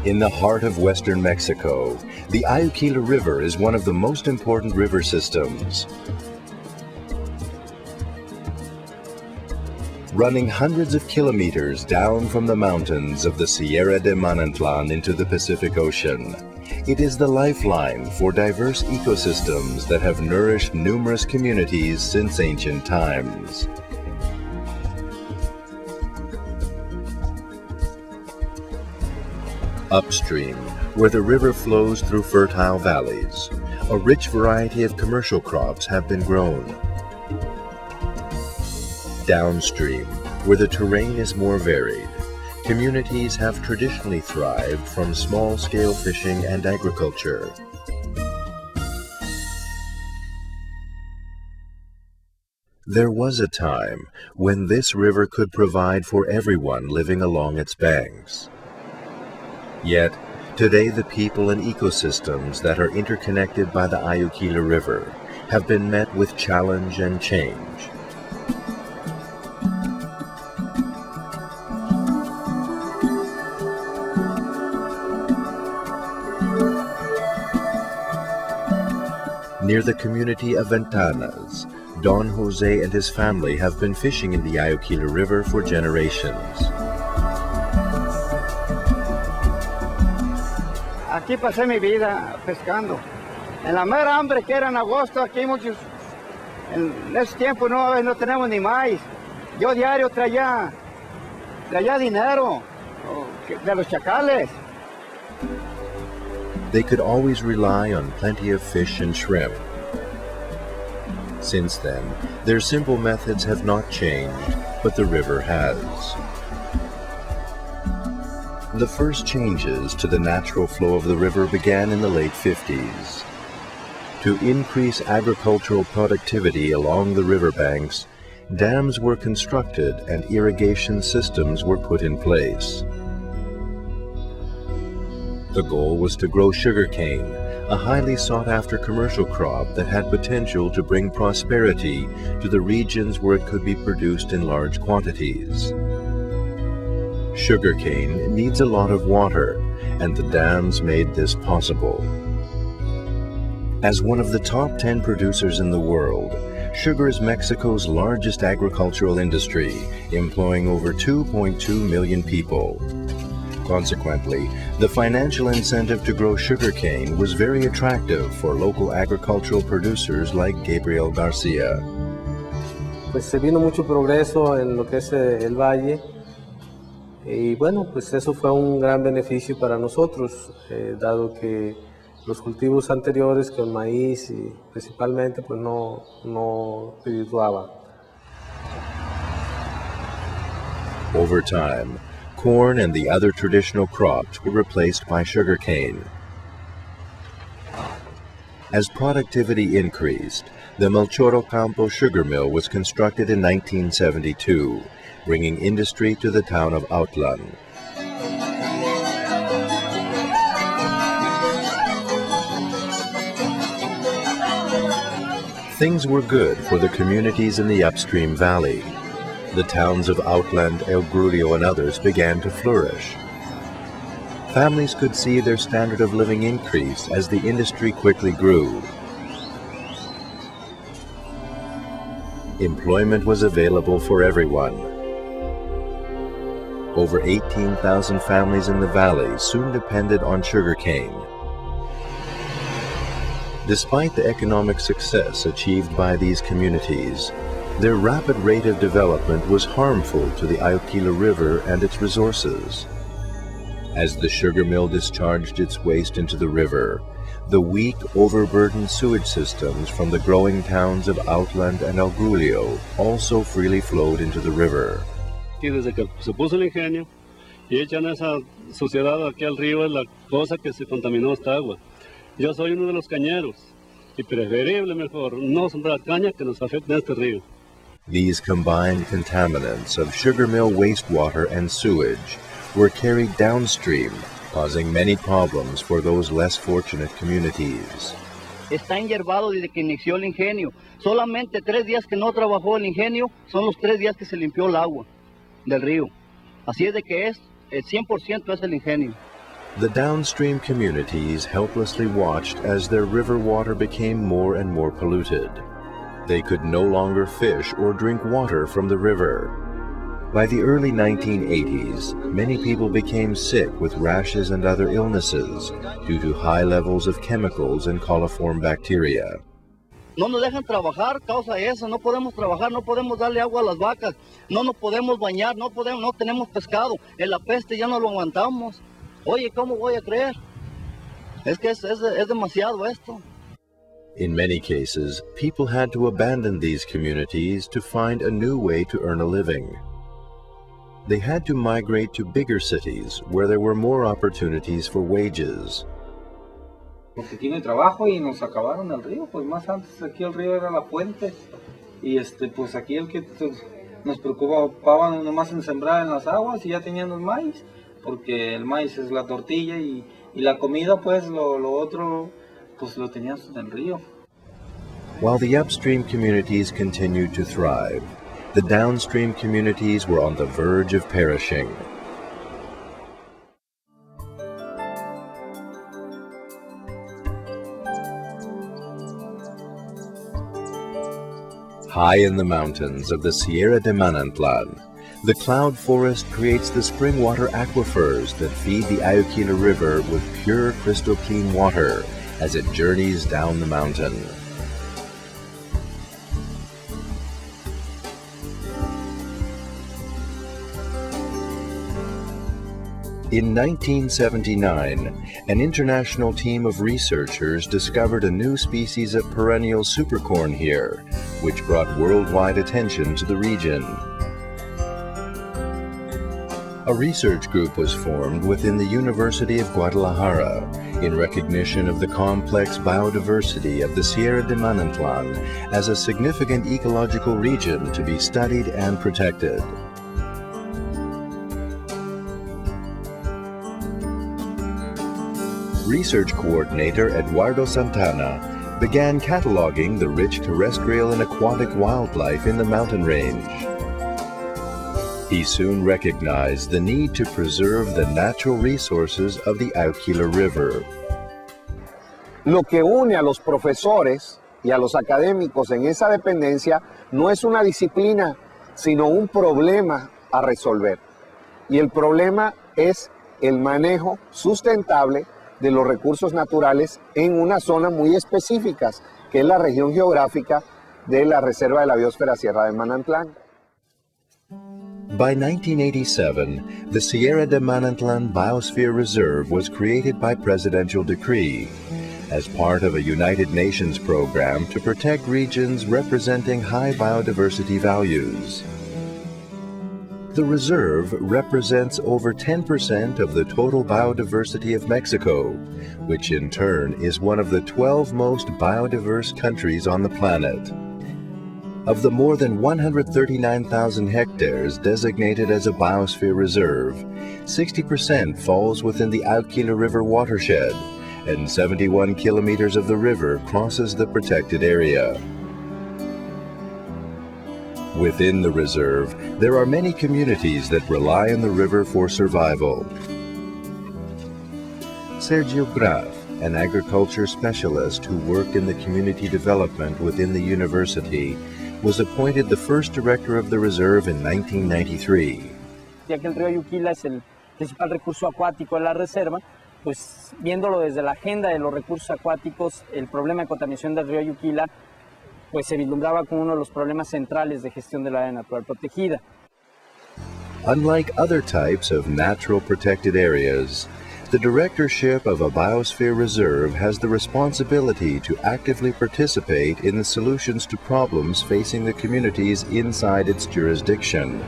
In the heart of western Mexico, the Ayuquila River is one of the most important river systems. Running hundreds of kilometers down from the mountains of the Sierra de Manantlan into the Pacific Ocean, it is the lifeline for diverse ecosystems that have nourished numerous communities since ancient times. Upstream, where the river flows through fertile valleys, a rich variety of commercial crops have been grown. Downstream, where the terrain is more varied, communities have traditionally thrived from small-scale fishing and agriculture. There was a time when this river could provide for everyone living along its banks. Yet, today the people and ecosystems that are interconnected by the Ayuquila River have been met with challenge and change. Near the community of Ventanas, Don Jose and his family have been fishing in the Ayuquila River for generations. Aquí pasé mi vida pescando. En la mera hambre que era en agosto, aquí muchos, en ese tiempo no tenemos ni maíz. Yo diario traía dinero de los chacales. They could always rely on plenty of fish and shrimp. Since then, their simple methods have not changed, but the river has. The first changes to the natural flow of the river began in the late 50s. To increase agricultural productivity along the riverbanks, dams were constructed and irrigation systems were put in place. The goal was to grow sugarcane, a highly sought-after commercial crop that had potential to bring prosperity to the regions where it could be produced in large quantities. Sugarcane needs a lot of water, and the dams made this possible. As one of the top 10 producers in the world, sugar is Mexico's largest agricultural industry, employing over 2.2 million people. Consequently, the financial incentive to grow sugarcane was very attractive for local agricultural producers like Gabriel Garcia. Pues se vino mucho progreso en lo que es el valle y bueno, pues eso fue un gran beneficio para nosotros, dado que los cultivos anteriores, que el maíz y principalmente, pues no redituaban. Over time, corn and the other traditional crops were replaced by sugarcane. As productivity increased, the Melchoro Campo sugar mill was constructed in 1972, bringing industry to the town of Autlan. Things were good for the communities in the upstream valley. The towns of Outland, El Grulio, and others began to flourish. Families could see their standard of living increase as the industry quickly grew. Employment was available for everyone. Over 18,000 families in the valley soon depended on sugarcane. Despite the economic success achieved by these communities, their rapid rate of development was harmful to the Ayuquila River and its resources. As the sugar mill discharged its waste into the river, the weak, overburdened sewage systems from the growing towns of Outland and El Grulio also freely flowed into the river. Y desde que se puso el ingenio y echan esa suciedad aquí al río es la cosa que se contaminó esta agua. Yo soy uno de los cañeros y preferible mejor no sembrar caña que nos afecte en este río. These combined contaminants of sugar mill wastewater and sewage were carried downstream, causing many problems for those less fortunate communities. Está enyerbado desde que inició el ingenio. Solamente 3 días que no trabajó el ingenio son los 3 días que se limpió el agua del río. Así es de que el 100% es el ingenio. The downstream communities helplessly watched as their river water became more and more polluted. They could no longer fish or drink water from the river. By the early 1980s, many people became sick with rashes and other illnesses due to high levels of chemicals and coliform bacteria. No nos dejan trabajar, causa eso, no podemos trabajar, no podemos darle agua a las vacas, no nos podemos bañar, no tenemos pescado, en la peste ya no lo aguantamos. Oye, ¿cómo voy a creer? Es que es demasiado esto. In many cases, people had to abandon these communities to find a new way to earn a living. They had to migrate to bigger cities where there were more opportunities for wages. Porque aquí no hay trabajo y nos acabaron el río, pues más antes aquí el río era la fuente y pues aquí el que nos preocupaba nomás en sembrar en las aguas y ya teníamos maíz, porque el maíz es la tortilla y la comida pues lo otro pues lo teníamos en el río. While the upstream communities continued to thrive, the downstream communities were on the verge of perishing. High in the mountains of the Sierra de Manantlan, the cloud forest creates the spring water aquifers that feed the Ayuquila River with pure, crystal clean water as it journeys down the mountain. In 1979, an international team of researchers discovered a new species of perennial supercorn here, which brought worldwide attention to the region. A research group was formed within the University of Guadalajara in recognition of the complex biodiversity of the Sierra de Manantlan as a significant ecological region to be studied and protected. Research coordinator Eduardo Santana began cataloging the rich terrestrial and aquatic wildlife in the mountain range. He soon recognized the need to preserve the natural resources of the Ayuquila River. Lo que une a los profesores y a los académicos en esa dependencia no es una disciplina, sino un problema a resolver. Y el problema es el manejo sustentable de los recursos naturales en una zona muy específica, que es la región geográfica de la Reserva de la Biosfera Sierra de Manantlan. By 1987, the Sierra de Manantlan Biosphere Reserve was created by presidential decree as part of a United Nations program to protect regions representing high biodiversity values. The reserve represents over 10% of the total biodiversity of Mexico, which in turn is one of the 12 most biodiverse countries on the planet. Of the more than 139,000 hectares designated as a biosphere reserve, 60% falls within the Ayuquila River watershed, and 71 kilometers of the river crosses the protected area. Within the reserve, there are many communities that rely on the river for survival. Sergio Graf, an agriculture specialist who worked in the community development within the university, was appointed the first director of the reserve in 1993. Ya que el río Ayuquila es el principal recurso acuático de la reserva, pues viéndolo desde la agenda de los recursos acuáticos, el problema de contaminación del río Ayuquila pues se vislumbraba como uno de los problemas centrales de gestión del área natural protegida. Unlike other types of natural protected areas, the directorship of a biosphere reserve has the responsibility to actively participate in the solutions to problems facing the communities inside its jurisdiction.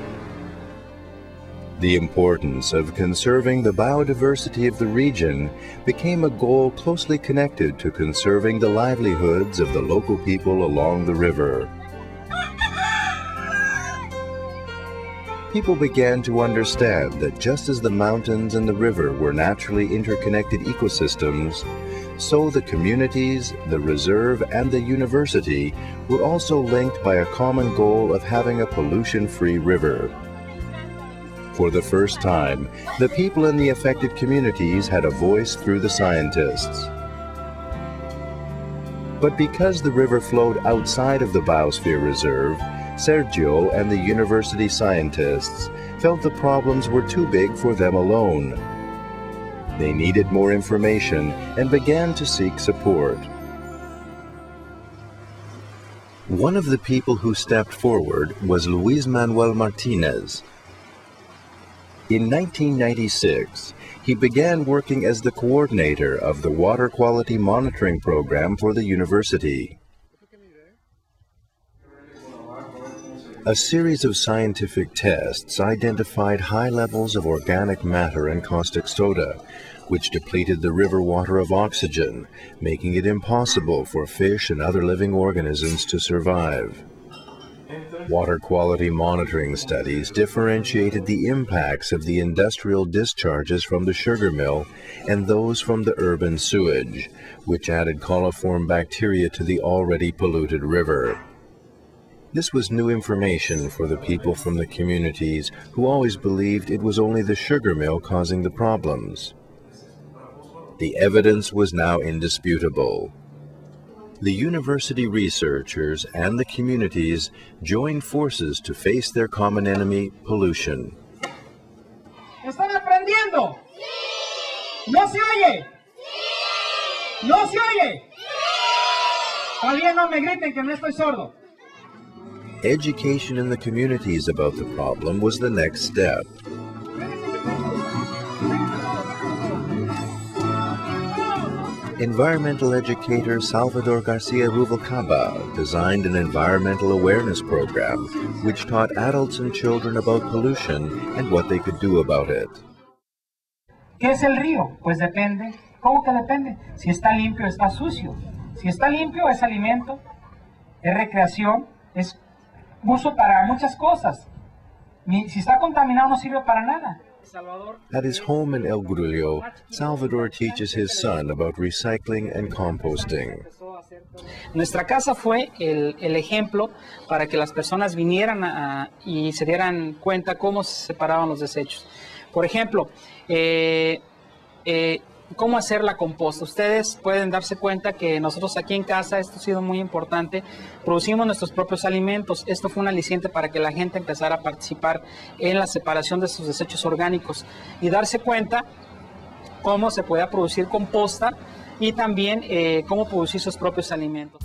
The importance of conserving the biodiversity of the region became a goal closely connected to conserving the livelihoods of the local people along the river. People began to understand that just as the mountains and the river were naturally interconnected ecosystems, so the communities, the reserve, and the university were also linked by a common goal of having a pollution-free river. For the first time, the people in the affected communities had a voice through the scientists. But because the river flowed outside of the Biosphere Reserve, Sergio and the university scientists felt the problems were too big for them alone. They needed more information and began to seek support. One of the people who stepped forward was Luis Manuel Martinez. In 1996, he began working as the coordinator of the water quality monitoring program for the university. A series of scientific tests identified high levels of organic matter and caustic soda, which depleted the river water of oxygen, making it impossible for fish and other living organisms to survive. Water quality monitoring studies differentiated the impacts of the industrial discharges from the sugar mill and those from the urban sewage, which added coliform bacteria to the already polluted river. This was new information for the people from the communities who always believed it was only the sugar mill causing the problems. The evidence was now indisputable. The university researchers and the communities joined forces to face their common enemy, pollution. ¿Están aprendiendo? ¿No se oye? ¿No se oye? Todavía no me griten que no estoy sordo. Education in the communities about the problem was the next step. Environmental educator Salvador Garcia Rubalcaba designed an environmental awareness program which taught adults and children about pollution and what they could do about it. ¿Qué es el río? Pues depende. ¿Cómo que depende? Si está limpio, está sucio. Si está limpio, es alimento, es recreación, es uso para muchas cosas. Si está contaminado, no sirve para nada. At his home in El Grullo, Salvador teaches his son about recycling and composting. Nuestra casa fue el ejemplo para que las personas vinieran y se dieran cuenta cómo se separaban los desechos. Por ejemplo, cómo hacer la composta. Ustedes pueden darse cuenta que nosotros aquí en casa, esto ha sido muy importante, producimos nuestros propios alimentos. Esto fue un aliciente para que la gente empezara a participar en la separación de sus desechos orgánicos y darse cuenta cómo se puede producir composta y también cómo producir sus propios alimentos.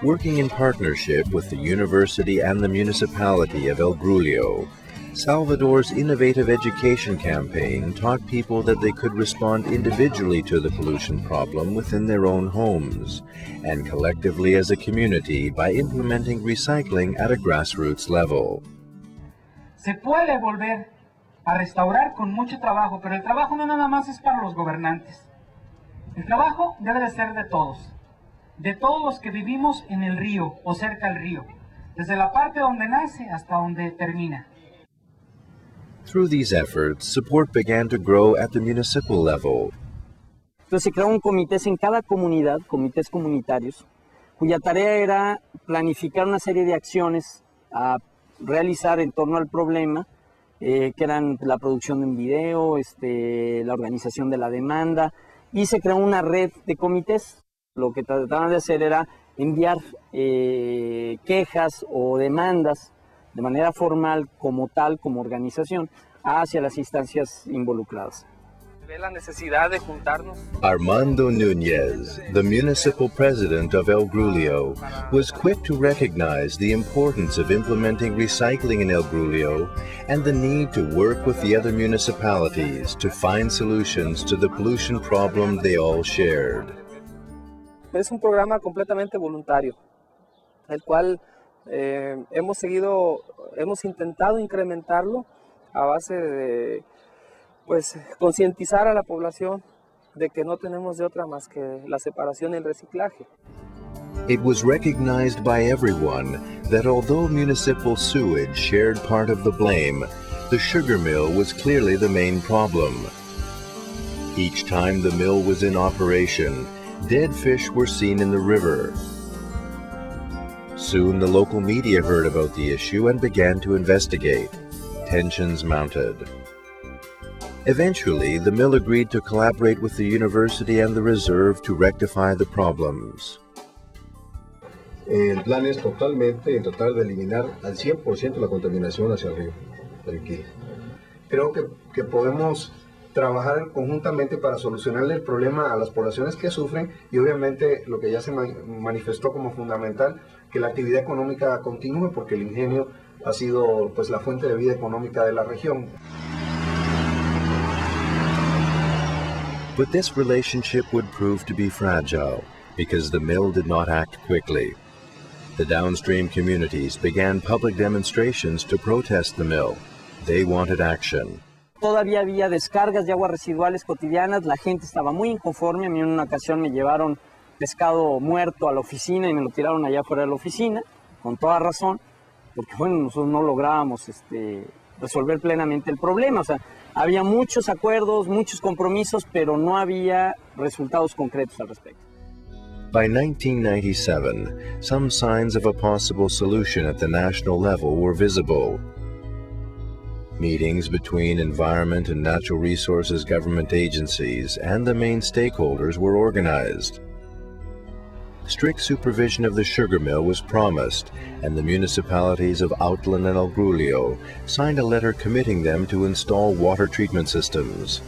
Working in partnership with the university and the municipality of El Grullo, Salvador's innovative education campaign taught people that they could respond individually to the pollution problem within their own homes, and collectively as a community by implementing recycling at a grassroots level. Se puede volver a restaurar con mucho trabajo, pero el trabajo no nada más es para los gobernantes. El trabajo debe de ser de todos los que vivimos en el río o cerca del río, desde la parte donde nace hasta donde termina. Through these efforts, support began to grow at the municipal level. Entonces se crearon comités en cada comunidad, comités comunitarios, cuya tarea era planificar una serie de acciones a realizar en torno al problema, que eran la producción de un video, la organización de la demanda, y se creó una red de comités. Lo que trataban de hacer era enviar quejas o demandas de manera formal, como tal, como organización, hacia las instancias involucradas. Ve la necesidad de juntarnos. Armando Núñez, the municipal president of El Grullo, was quick to recognize the importance of implementing recycling in El Grullo and the need to work with the other municipalities to find solutions to the pollution problem they all shared. Es un programa completamente voluntario, el cual hemos intentado incrementarlo a base de concientizar a la población de que no tenemos de otra más que la separación y el reciclaje. It was recognized by everyone that although municipal sewage shared part of the blame, the sugar mill was clearly the main problem. Each time the mill was in operation, dead fish were seen in the river. Soon the local media heard about the issue and began to investigate. tensions mounted. Eventually, the mill agreed to collaborate with the university and the reserve to rectify the problems. El plan es totalmente tratar de eliminar al 100% la contaminación hacia el río Ayuquila. Creo que podemos trabajar conjuntamente para solucionarle el problema a las poblaciones que sufren y obviamente lo que ya se manifestó como fundamental, que la actividad económica continúe porque el ingenio ha sido pues la fuente de vida económica de la región. But this relationship would prove to be fragile because the mill did not act quickly. The downstream communities began public demonstrations to protest the mill. They wanted action. Todavía había descargas de aguas residuales cotidianas, la gente estaba muy inconforme. A mí en una ocasión me llevaron pescado muerto a la oficina y me lo tiraron allá fuera de la oficina, con toda razón, porque bueno, nosotros no lográbamos resolver plenamente el problema. O sea, había muchos acuerdos, muchos compromisos, pero no había resultados concretos al respecto. By 1997, some signs of a possible solution at the national level were visible. Meetings between environment and natural resources government agencies and the main stakeholders were organized. Strict supervision of the sugar mill was promised, and the municipalities of Outland and Algrulio signed a letter committing them to install water treatment systems.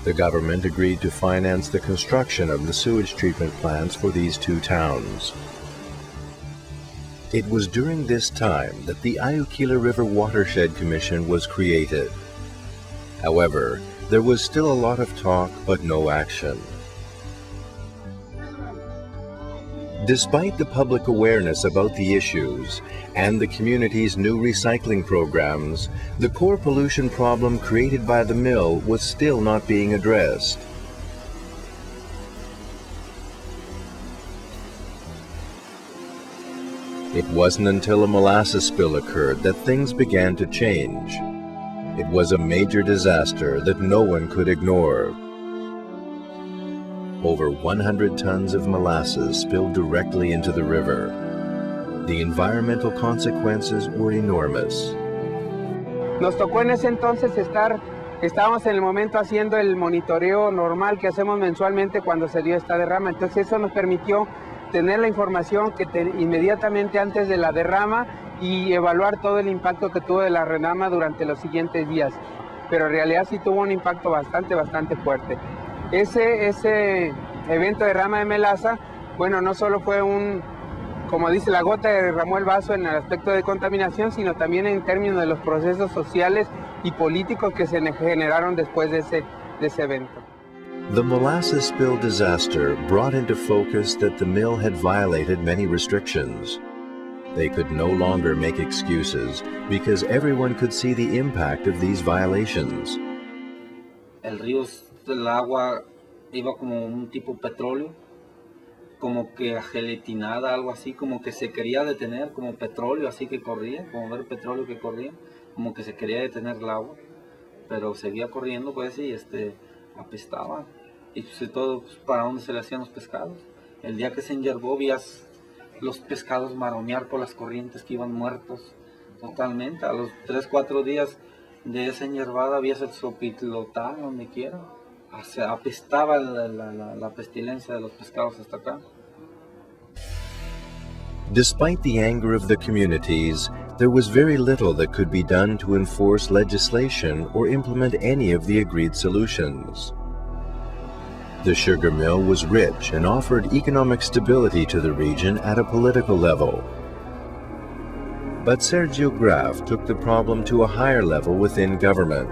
The government agreed to finance the construction of the sewage treatment plants for these two towns. It was during this time that the Ayuquila River Watershed Commission was created. However, there was still a lot of talk but no action. Despite the public awareness about the issues and the community's new recycling programs, the core pollution problem created by the mill was still not being addressed. It wasn't until a molasses spill occurred that things began to change. It was a major disaster that no one could ignore. Over 100 tons of molasses spilled directly into the river. The environmental consequences were enormous. Nos tocó en ese entonces estábamos en el momento haciendo el monitoreo normal que hacemos mensualmente cuando se dio esta derrama. Entonces eso nos permitió tener la información inmediatamente antes de la derrama y evaluar todo el impacto que tuvo de la derrama durante los siguientes días. Pero en realidad sí tuvo un impacto bastante fuerte. Ese evento de derrama de melaza, bueno, no solo fue como dice, la gota que derramó el vaso en el aspecto de contaminación, sino también en términos de los procesos sociales y políticos que se generaron después de ese evento. The molasses spill disaster brought into focus that the mill had violated many restrictions. They could no longer make excuses because everyone could see the impact of these violations. El río, el agua iba como un tipo petróleo, como que gelatinada, algo así, como que se quería detener, como petróleo así que corría, como ver petróleo que corría, como que se quería detener el agua, pero seguía corriendo pues y apestaba. Y pues todo para dónde se le hacían los pescados. El día que se enyerbó vías los pescados maromear por las corrientes que iban muertos totalmente. A los 3-4 días de esa enyerbada vías el sopitlotal donde quiera. Se apestaba la pestilencia de los pescados hasta acá. Despite the anger of the communities, there was very little that could be done to enforce legislation or implement any of the agreed solutions. The sugar mill was rich and offered economic stability to the region at a political level. But Sergio Graf took the problem to a higher level within government.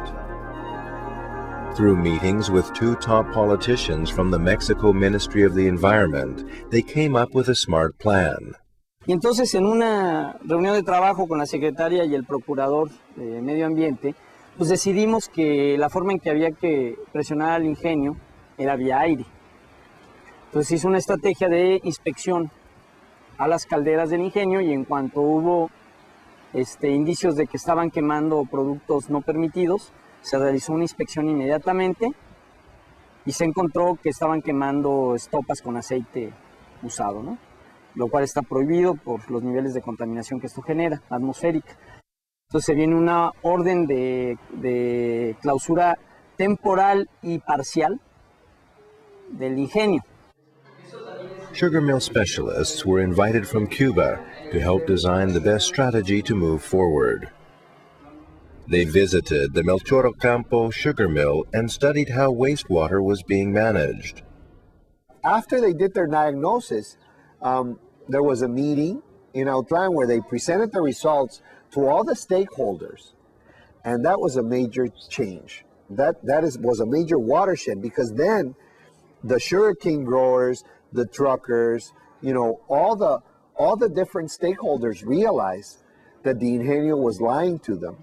Through meetings with two top politicians from the Mexico Ministry of the Environment, they came up with a smart plan. Y entonces en una reunión de trabajo con la secretaria y el procurador de Medio Ambiente, pues decidimos que la forma en que había que presionar al ingenio era vía aire. Entonces hizo una estrategia de inspección a las calderas del ingenio y en cuanto hubo indicios de que estaban quemando productos no permitidos, se realizó una inspección inmediatamente y se encontró que estaban quemando estopas con aceite usado, ¿no? Lo cual está prohibido por los niveles de contaminación que esto genera, atmosférica. Entonces se viene una orden de clausura temporal y parcial del ingenio. Sugar mill specialists were invited from Cuba to help design the best strategy to move forward. They visited the Melchor Ocampo sugar mill and studied how wastewater was being managed. After they did their diagnosis, there was a meeting in Outland where they presented the results to all the stakeholders, and that was a major change. That was a major watershed, because then the sugarcane growers, the truckers, all the different stakeholders realized that the ingenio was lying to them.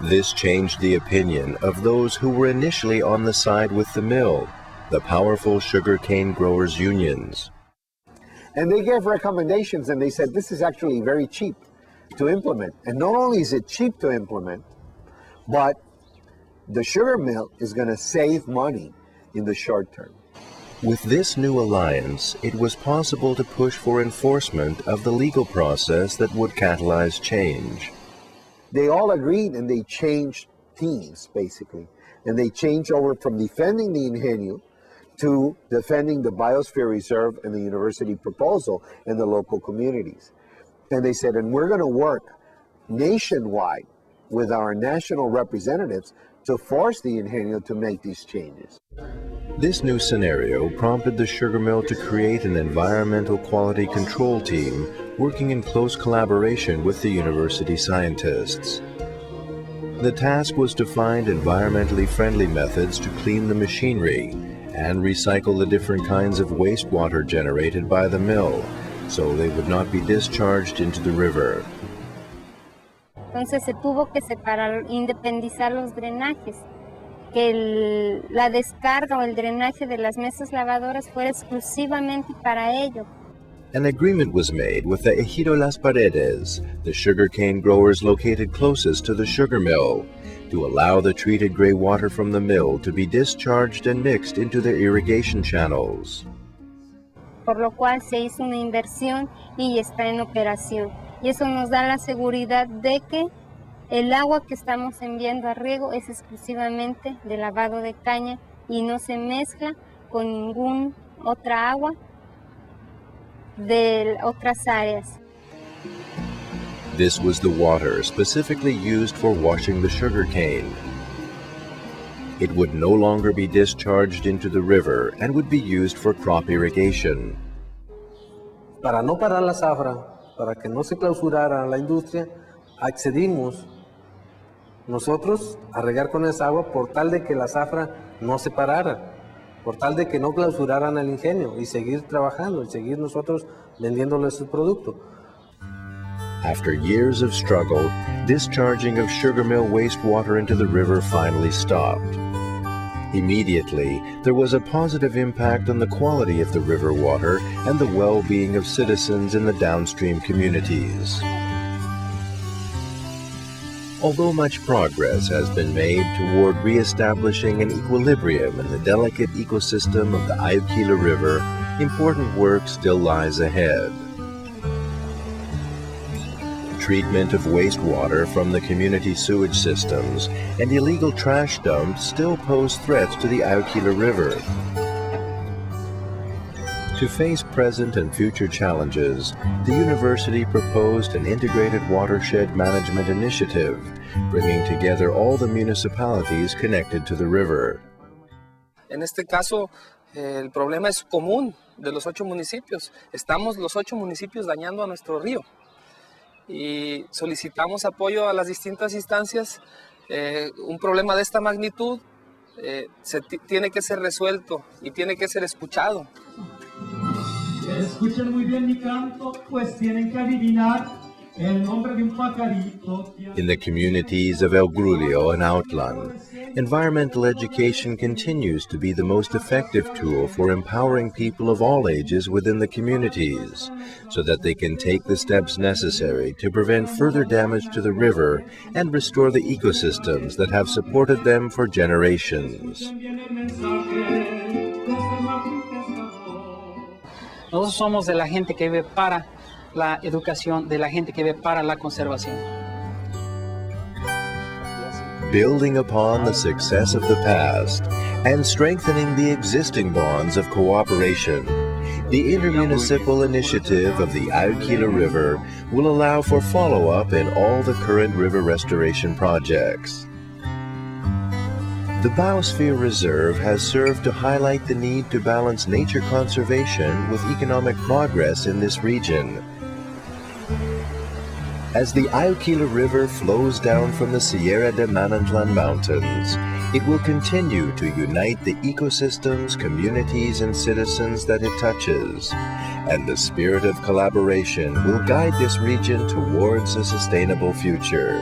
This changed the opinion of those who were initially on the side with the mill, the powerful sugarcane growers' unions. And they gave recommendations, and they said this is actually very cheap to implement. And not only is it cheap to implement, but the sugar mill is going to save money in the short term. With this new alliance, it was possible to push for enforcement of the legal process that would catalyze change. They all agreed, and they changed teams, basically. And they changed over from defending the ingenio to defending the Biosphere Reserve and the university proposal in the local communities. And they said, and we're going to work nationwide with our national representatives to force the ingenio to make these changes. This new scenario prompted the sugar mill to create an environmental quality control team working in close collaboration with the university scientists. The task was to find environmentally friendly methods to clean the machinery and recycle the different kinds of wastewater generated by the mill, so they would not be discharged into the river. Entonces se tuvo que separar, independizar los drenajes, que la descarga o el drenaje de las mesas lavadoras fuera exclusivamente para ello. An agreement was made with the Ejido Las Paredes, the sugarcane growers located closest to the sugar mill, to allow the treated gray water from the mill to be discharged and mixed into their irrigation channels. Por lo cual se hizo una inversión y está en operación. Y eso nos da la seguridad de que el agua que estamos enviando a riego es exclusivamente de lavado de caña y no se mezcla con ninguna otra agua de otras áreas. This was the water specifically used for washing the sugarcane. It would no longer be discharged into the river and would be used for crop irrigation. Para no parar la zafra, para que no se clausurara la industria, accedimos nosotros a regar con esa agua por tal de que la zafra no se parara, por tal de que no clausuraran el ingenio y seguir trabajando y seguir nosotros vendiéndoles el producto. After years of struggle, discharging of sugar mill wastewater into the river finally stopped. Immediately, there was a positive impact on the quality of the river water and the well-being of citizens in the downstream communities. Although much progress has been made toward re-establishing an equilibrium in the delicate ecosystem of the Ayuquila River, important work still lies ahead. Treatment of wastewater from the community sewage systems and illegal trash dumps still pose threats to the Ayuquila River. To face present and future challenges, the university proposed an integrated watershed management initiative, bringing together all the municipalities connected to the river. En este caso, el problema es común de los 8 municipios. Estamos los 8 municipios dañando a nuestro río. Y solicitamos apoyo a las distintas instancias. Un problema de esta magnitud tiene que ser resuelto y tiene que ser escuchado. Escuchen muy bien mi canto, pues tienen que adivinar el nombre de un pajarito. In the communities of El Grulio and Outland, environmental education continues to be the most effective tool for empowering people of all ages within the communities, so that they can take the steps necessary to prevent further damage to the river and restore the ecosystems that have supported them for generations. Nosotros somos de la gente que vive para la educación, de la gente que vive para la conservación. building upon the success of the past and strengthening the existing bonds of cooperation. The intermunicipal initiative of the Ayuquila River will allow for follow-up in all the current river restoration projects. The Biosphere Reserve has served to highlight the need to balance nature conservation with economic progress in this region. As the Ayuquila River flows down from the Sierra de Manantlan Mountains, it will continue to unite the ecosystems, communities, and citizens that it touches, and the spirit of collaboration will guide this region towards a sustainable future.